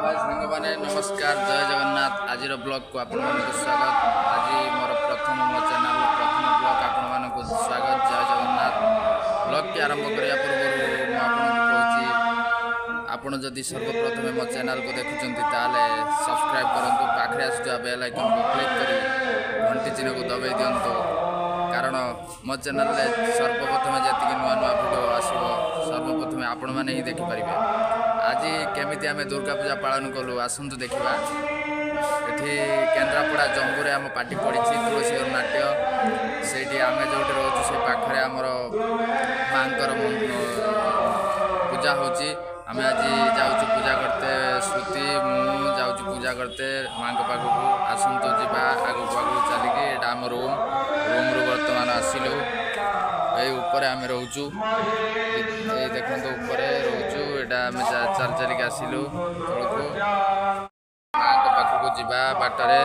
हाय सांग मैंने नमस्कार जय जगन्नाथ आज ब्लॉग को आपण स्वागत आज मोर प्रथम मो चैनल प्रथम ब्लॉग आपण स्वागत जय जगन्नाथ ब्लॉग के आरंभ करने पूर्व मुझे आपण जदि सर्वप्रथम मो चैनल को देखुंत सब्सक्राइब करूँ पाखे आसुवा बेल आइकन को क्लिक कर घंटी चिन्ह को दबाई दिंतु कारण मो चैनल सर्वप्रथम जी नुआ नुआ भिड आसो सर्वप्रथम आपण मैंने ही देखिपारे आज केमी आम दुर्गा पूजा पालन कलु आसतु देखा ये केन्द्रापड़ा जम्बूरे आम पार्टी पड़ी तुलसी नाट्य से आम जो रोचु से पाखे आमर माँ पूजा होची आम आज जाऊँ पूजा करते श्रुति मु जाऊँ पूजा करते माँ पाखक आसतु जा आगू आगू चलिकी यहाँ आम रूम रु बर्तमान आसिलु ऊपर आम रोचु देखो ऊपर रोचु यहाँ आम चल चलिक आसिलु तौक माँ पाखक जा बाटरे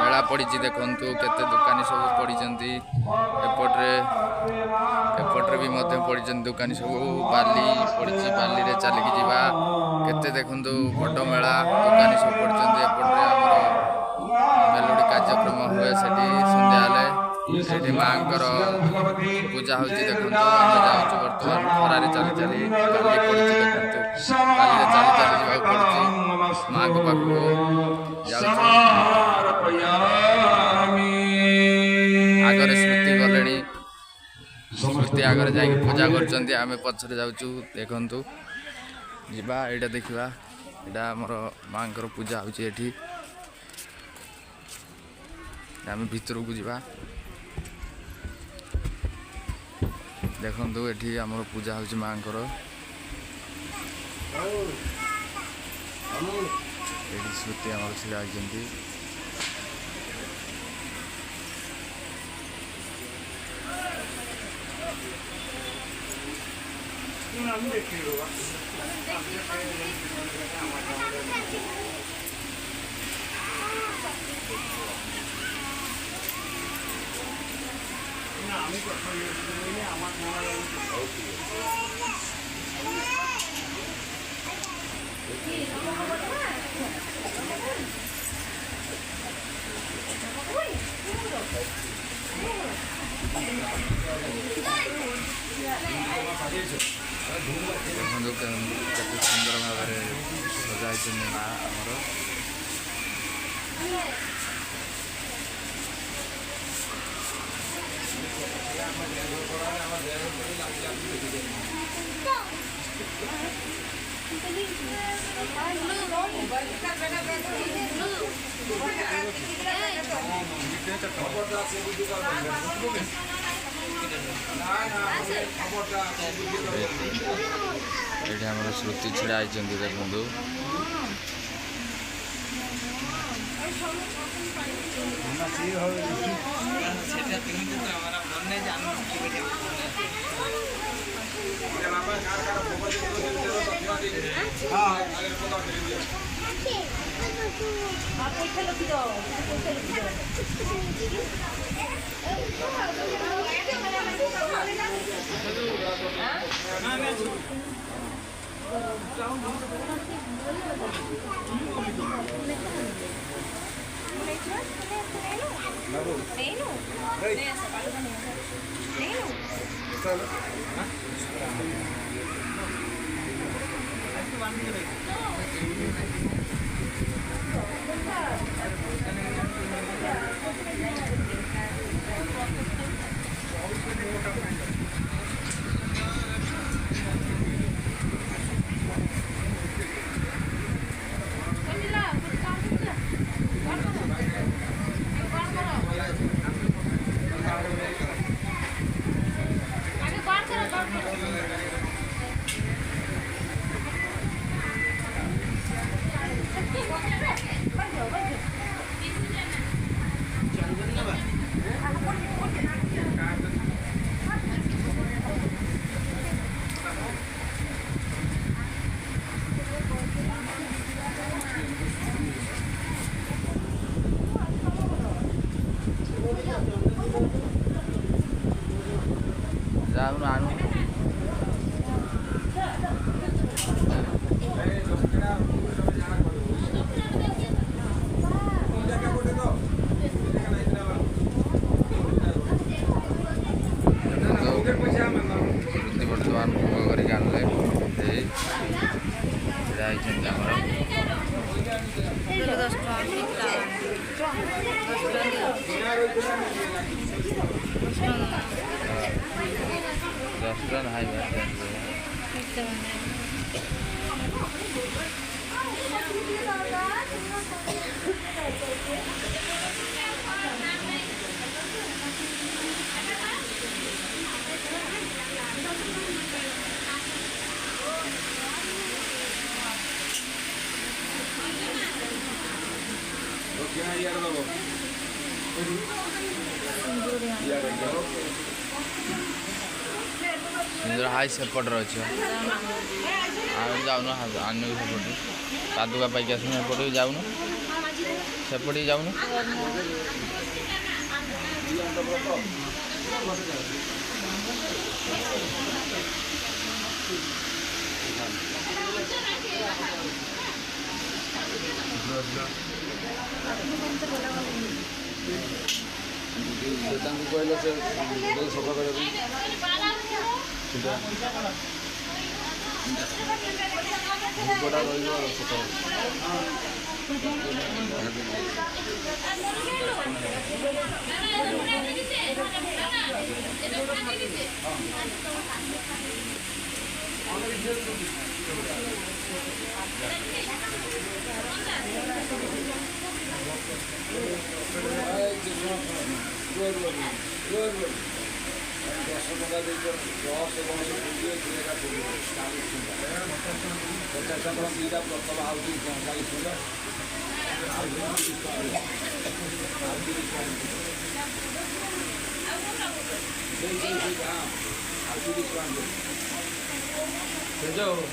मेला पड़ी देखु केते दुकानी सब पड़ी एपट्रे भी पड़ी दुकानी सब बाली पड़ी बाली रे चलिकी जा केते देखु बड़ मेला दुकानी सब पड़ी एपट्रे आमर मेलोडी कार्यक्रम हुए से संध्या माँ पूजा हो देखो आम जाऊँ बर्तमान खरारे चली चली बाली पड़ी देखो बाली चली चली जावाक पड़ी माँ पाखक आगे श्रुति गले श्रुति आगे जा पूजा कर पछरे जाऊँ देखु जा यहाँ देखा यहाँ आमर माँ पूजा होती आम भीतर को जा देखु ये आमर पूजा हो माँ ये श्रुति आमर छिड़ा होती केते सुंदर भाव सजाई माँ आमर ये आमर श्रुति छिड़ा देखु 10 ଟଙ୍କା ପିତା 10 ଟଙ୍କା ହାଇବା सिंदूर हाई सेपटे अच्छे जाऊन आने सेपटे पादुका पाइक आस सेपटे जाऊन सेपटे जाऊन कहले से सफा कर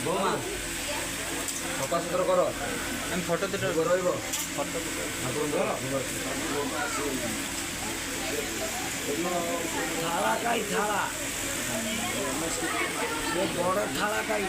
बोमा सफासुतर कर फोटो दुटा रही फोटो थाला काई थाला बड़ थाला काई